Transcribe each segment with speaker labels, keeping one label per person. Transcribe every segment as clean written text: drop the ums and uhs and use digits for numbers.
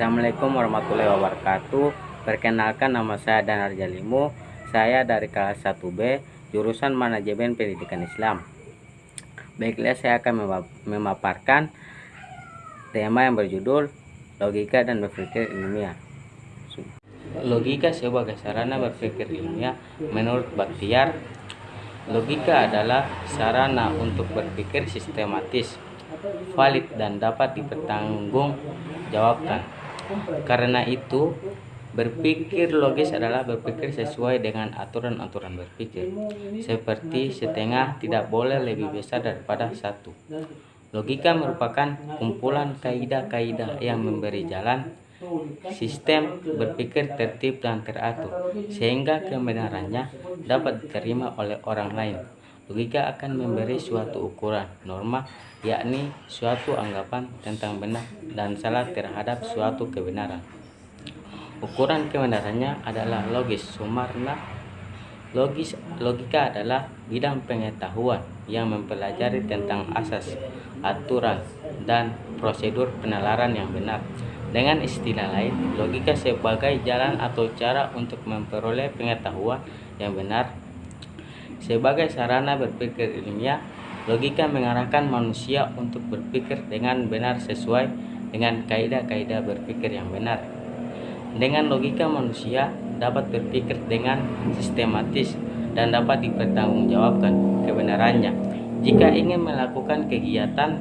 Speaker 1: Assalamualaikum warahmatullahi wabarakatuh. Perkenalkan, nama saya Danar Jalimu. Saya dari kelas 1B, jurusan Manajemen Pendidikan Islam. Baiklah, saya akan memaparkan tema yang berjudul logika dan berpikir ilmiah. Logika sebagai sarana berpikir ilmiah. Menurut Bakhtiar, logika adalah sarana untuk berpikir sistematis, valid, dan dapat dipertanggungjawabkan. Karena itu, berpikir logis adalah berpikir sesuai dengan aturan-aturan berpikir, seperti setengah tidak boleh lebih besar daripada satu. Logika merupakan kumpulan kaidah-kaidah yang memberi jalan sistem berpikir tertib dan teratur, sehingga kebenarannya dapat diterima oleh orang lain. Logika akan memberi suatu ukuran, norma, yakni suatu anggapan tentang benar dan salah terhadap suatu kebenaran. Ukuran kebenarannya adalah logis. Sumarna, logika adalah bidang pengetahuan yang mempelajari tentang asas, aturan, dan prosedur penalaran yang benar. Dengan istilah lain, logika sebagai jalan atau cara untuk memperoleh pengetahuan yang benar. Sebagai sarana berpikir ilmiah, logika mengarahkan manusia untuk berpikir dengan benar sesuai dengan kaidah-kaidah berpikir yang benar. Dengan logika, manusia dapat berpikir dengan sistematis dan dapat dipertanggungjawabkan kebenarannya. Jika ingin melakukan kegiatan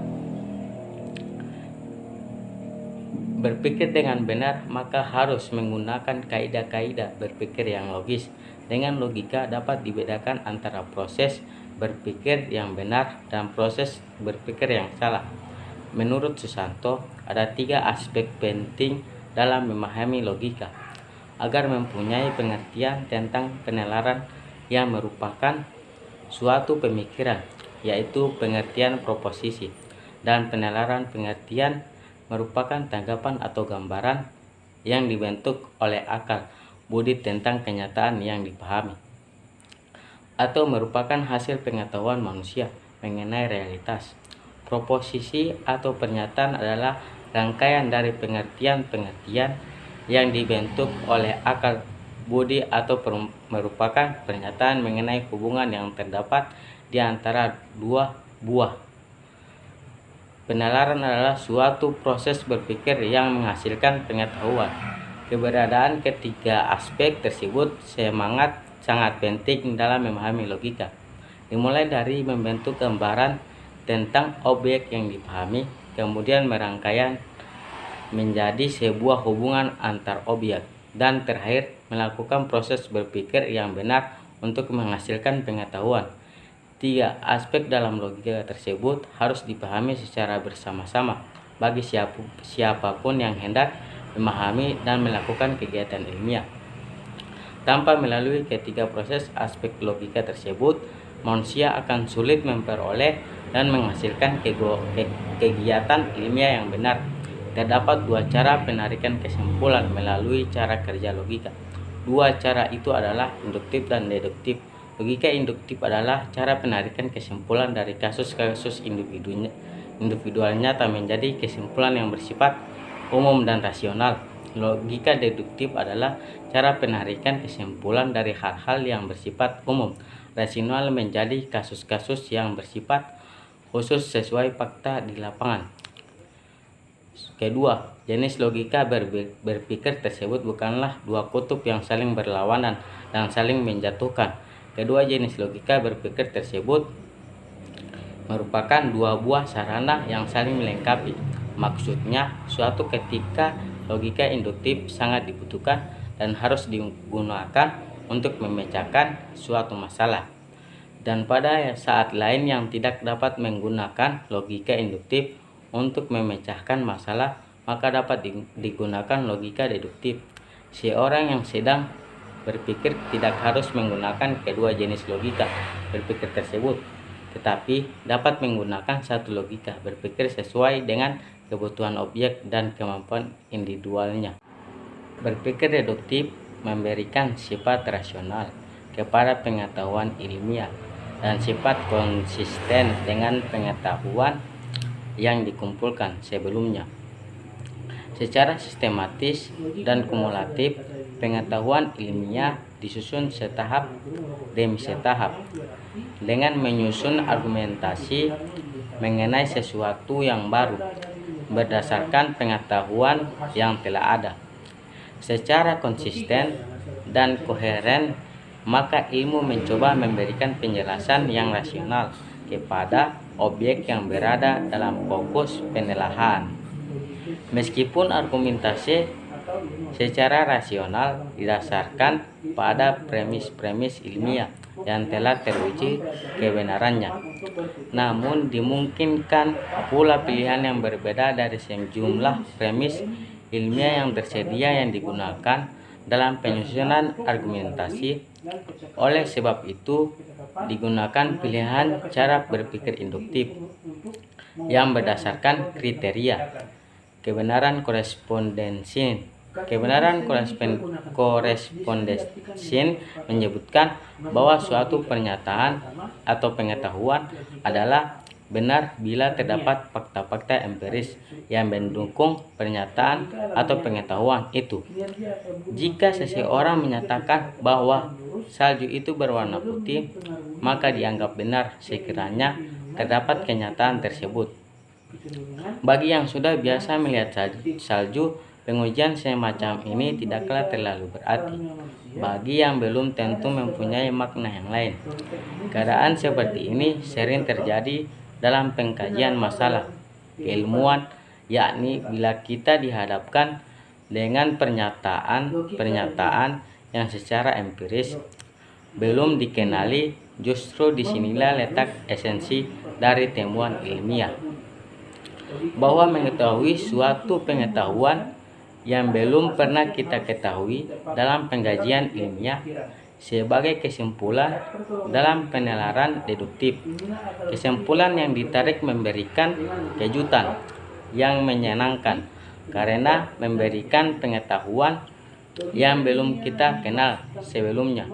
Speaker 1: berpikir dengan benar, maka harus menggunakan kaidah-kaidah berpikir yang logis. Dengan logika dapat dibedakan antara proses berpikir yang benar dan proses berpikir yang salah. Menurut Susanto, ada 3 aspek penting dalam memahami logika. Agar mempunyai pengertian tentang penalaran yang merupakan suatu pemikiran, yaitu pengertian proposisi, dan penalaran pengertian merupakan tanggapan atau gambaran yang dibentuk oleh akal budi tentang kenyataan yang dipahami, atau merupakan hasil pengetahuan manusia mengenai realitas. Proposisi atau pernyataan adalah rangkaian dari pengertian-pengertian yang dibentuk oleh akal budi atau merupakan pernyataan mengenai hubungan yang terdapat di antara dua buah. Penalaran adalah suatu proses berpikir yang menghasilkan pengetahuan. Keberadaan ketiga aspek tersebut sangat penting dalam memahami logika, dimulai dari membentuk gambaran tentang objek yang dipahami, kemudian merangkaian menjadi sebuah hubungan antar objek, dan terakhir melakukan proses berpikir yang benar untuk menghasilkan pengetahuan. 3 aspek dalam logika tersebut harus dipahami secara bersama-sama bagi siapapun yang hendak memahami dan melakukan kegiatan ilmiah. Tanpa melalui ketiga proses aspek logika tersebut, manusia akan sulit memperoleh dan menghasilkan kegiatan ilmiah yang benar. Terdapat 2 cara penarikan kesimpulan melalui cara kerja logika. 2 cara itu adalah induktif dan deduktif. Logika induktif adalah cara penarikan kesimpulan dari kasus-kasus individual nyata menjadi kesimpulan yang bersifat umum dan rasional. Logika deduktif adalah cara penarikan kesimpulan dari hal-hal yang bersifat umum, rasional menjadi kasus-kasus yang bersifat khusus sesuai fakta di lapangan. Kedua, jenis logika berpikir tersebut bukanlah 2 kutub yang saling berlawanan dan saling menjatuhkan. Kedua jenis logika berpikir tersebut merupakan 2 buah sarana yang saling melengkapi. Maksudnya, suatu ketika logika induktif sangat dibutuhkan dan harus digunakan untuk memecahkan suatu masalah. Dan pada saat lain yang tidak dapat menggunakan logika induktif untuk memecahkan masalah, maka dapat digunakan logika deduktif. Seorang yang sedang berpikir tidak harus menggunakan kedua jenis logika berpikir tersebut, tetapi dapat menggunakan satu logika berpikir sesuai dengan kebutuhan objek dan kemampuan individualnya. Berpikir deduktif memberikan sifat rasional kepada pengetahuan ilmiah dan sifat konsisten dengan pengetahuan yang dikumpulkan sebelumnya. Secara sistematis dan kumulatif, pengetahuan ilmiah disusun setahap demi setahap dengan menyusun argumentasi mengenai sesuatu yang baru berdasarkan pengetahuan yang telah ada. Secara konsisten dan koheren, maka ilmu mencoba memberikan penjelasan yang rasional kepada objek yang berada dalam fokus penelaahan. Meskipun argumentasi secara rasional didasarkan pada premis-premis ilmiah yang telah teruji kebenarannya, namun dimungkinkan pula pilihan yang berbeda dari sejumlah premis ilmiah yang tersedia yang digunakan dalam penyusunan argumentasi. Oleh sebab itu, digunakan pilihan cara berpikir induktif yang berdasarkan kriteria kebenaran korespondensi. Kebenaran korespondensi menyebutkan bahwa suatu pernyataan atau pengetahuan adalah benar bila terdapat fakta-fakta empiris yang mendukung pernyataan atau pengetahuan itu. Jika seseorang menyatakan bahwa salju itu berwarna putih, maka dianggap benar sekiranya terdapat kenyataan tersebut. Bagi yang sudah biasa melihat salju, pengujian semacam ini tidaklah terlalu berarti. Bagi yang belum, tentu mempunyai makna yang lain. Keadaan seperti ini sering terjadi dalam pengkajian masalah keilmuan, yakni bila kita dihadapkan dengan pernyataan yang secara empiris belum dikenali. Justru disinilah letak esensi dari temuan ilmiah, bahwa mengetahui suatu pengetahuan yang belum pernah kita ketahui dalam pengkajian ilmiah sebagai kesimpulan dalam penelaran deduktif. Kesimpulan yang ditarik memberikan kejutan yang menyenangkan karena memberikan pengetahuan yang belum kita kenal sebelumnya.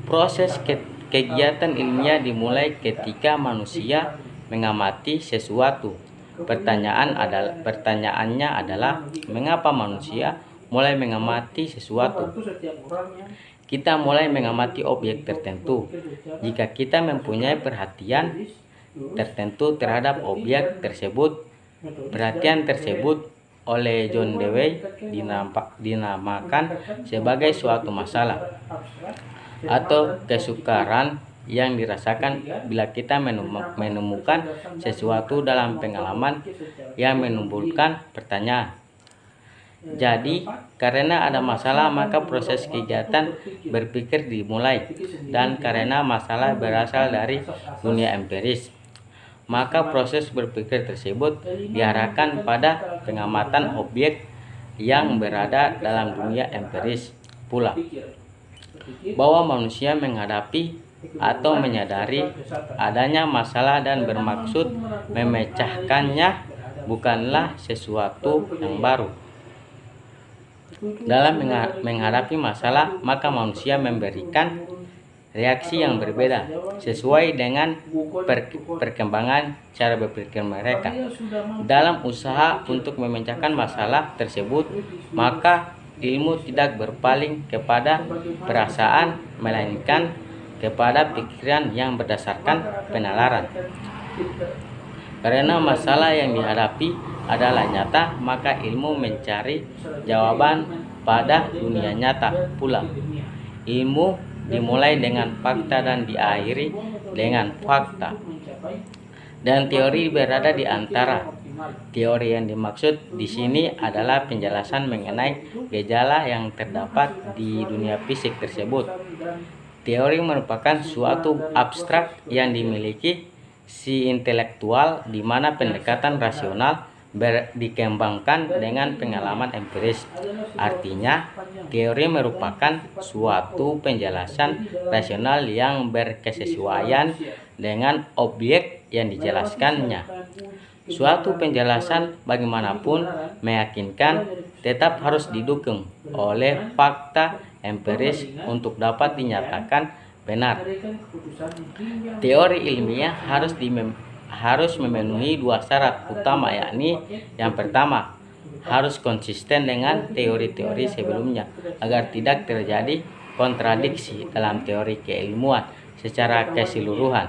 Speaker 1: Proses kegiatan ilmiah dimulai ketika manusia mengamati sesuatu. Pertanyaannya adalah mengapa manusia mulai mengamati sesuatu? Kita mulai mengamati objek tertentu jika kita mempunyai perhatian tertentu terhadap objek tersebut. Perhatian tersebut oleh John Dewey dinamakan sebagai suatu masalah atau kesukaran yang dirasakan bila kita menemukan sesuatu dalam pengalaman yang menimbulkan pertanyaan. Jadi, karena ada masalah, maka proses kegiatan berpikir dimulai, dan karena masalah berasal dari dunia empiris, maka proses berpikir tersebut diarahkan pada pengamatan objek yang berada dalam dunia empiris pula. Bahwa manusia menghadapi atau menyadari adanya masalah dan bermaksud memecahkannya bukanlah sesuatu yang baru. Dalam menghadapi masalah, maka manusia memberikan reaksi yang berbeda sesuai dengan perkembangan cara berpikir mereka. Dalam usaha untuk memecahkan masalah tersebut, maka ilmu tidak berpaling kepada perasaan, melainkan kepada pikiran yang berdasarkan penalaran. Karena masalah yang dihadapi adalah nyata, maka ilmu mencari jawaban pada dunia nyata pula. Ilmu dimulai dengan fakta dan diakhiri dengan fakta. Dan teori berada di antara. Teori yang dimaksud di sini adalah penjelasan mengenai gejala yang terdapat di dunia fisik tersebut. Teori merupakan suatu abstrak yang dimiliki si intelektual, di mana pendekatan rasional dikembangkan dengan pengalaman empiris. Artinya, teori merupakan suatu penjelasan rasional yang berkesesuaian dengan objek yang dijelaskannya. Suatu penjelasan bagaimanapun meyakinkan tetap harus didukung oleh fakta empiris untuk dapat dinyatakan benar. Teori ilmiah harus memenuhi dua syarat utama, yakni yang pertama, harus konsisten dengan teori-teori sebelumnya agar tidak terjadi kontradiksi dalam teori keilmuan secara keseluruhan.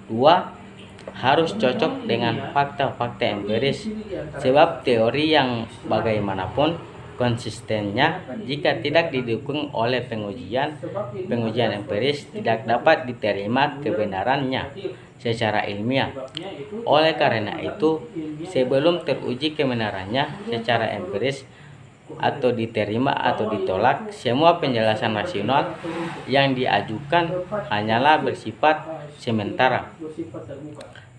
Speaker 1: 2. Harus cocok dengan fakta-fakta empiris, sebab teori yang bagaimanapun konsistennya jika tidak didukung oleh pengujian empiris tidak dapat diterima kebenarannya secara ilmiah. Oleh karena itu, sebelum teruji kebenarannya secara empiris atau diterima atau ditolak, semua penjelasan rasional yang diajukan hanyalah bersifat sementara.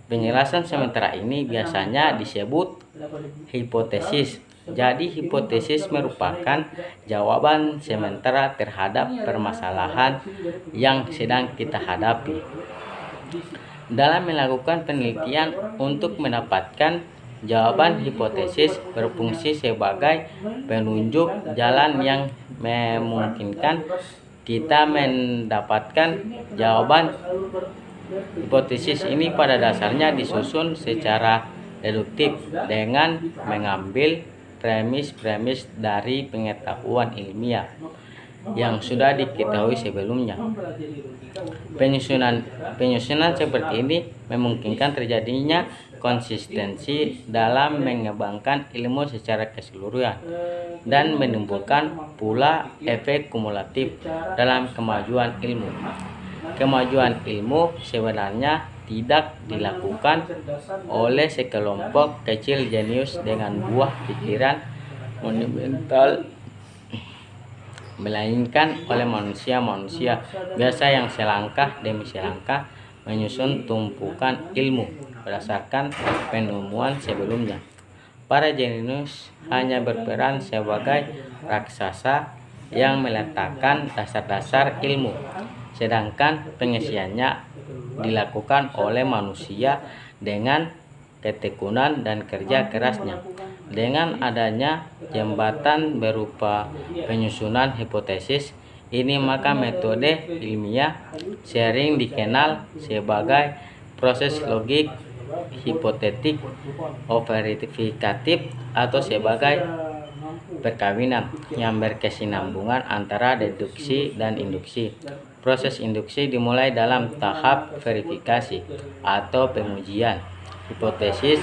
Speaker 1: Penjelasan sementara ini biasanya disebut hipotesis. Jadi hipotesis merupakan jawaban sementara terhadap permasalahan yang sedang kita hadapi. Dalam melakukan penelitian untuk mendapatkan jawaban, hipotesis berfungsi sebagai penunjuk jalan yang memungkinkan kita mendapatkan jawaban. Hipotesis ini pada dasarnya disusun secara deduktif dengan mengambil premis-premis dari pengetahuan ilmiah yang sudah diketahui sebelumnya. Penyusunan seperti ini memungkinkan terjadinya konsistensi dalam mengembangkan ilmu secara keseluruhan dan menimbulkan pula efek kumulatif dalam kemajuan ilmu. Kemajuan ilmu sebenarnya tidak dilakukan oleh sekelompok kecil jenius dengan buah pikiran monumental, melainkan oleh manusia-manusia biasa yang selangkah demi selangkah menyusun tumpukan ilmu berdasarkan penemuan sebelumnya. Para jenius hanya berperan sebagai raksasa yang meletakkan dasar-dasar ilmu, sedangkan pengisiannya dilakukan oleh manusia dengan ketekunan dan kerja kerasnya. Dengan adanya jembatan berupa penyusunan hipotesis ini, maka metode ilmiah sering dikenal sebagai proses logik hipotetik verifikatif atau sebagai perkawinan yang berkesinambungan antara deduksi dan induksi. Proses induksi dimulai dalam tahap verifikasi atau pengujian hipotesis,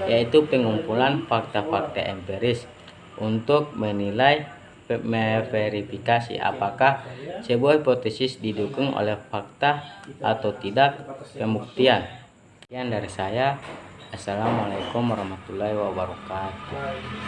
Speaker 1: yaitu pengumpulan fakta-fakta empiris untuk menilai verifikasi apakah sebuah hipotesis didukung oleh fakta atau tidak. Pembuktian. Sekian dari saya. Assalamualaikum warahmatullahi wabarakatuh.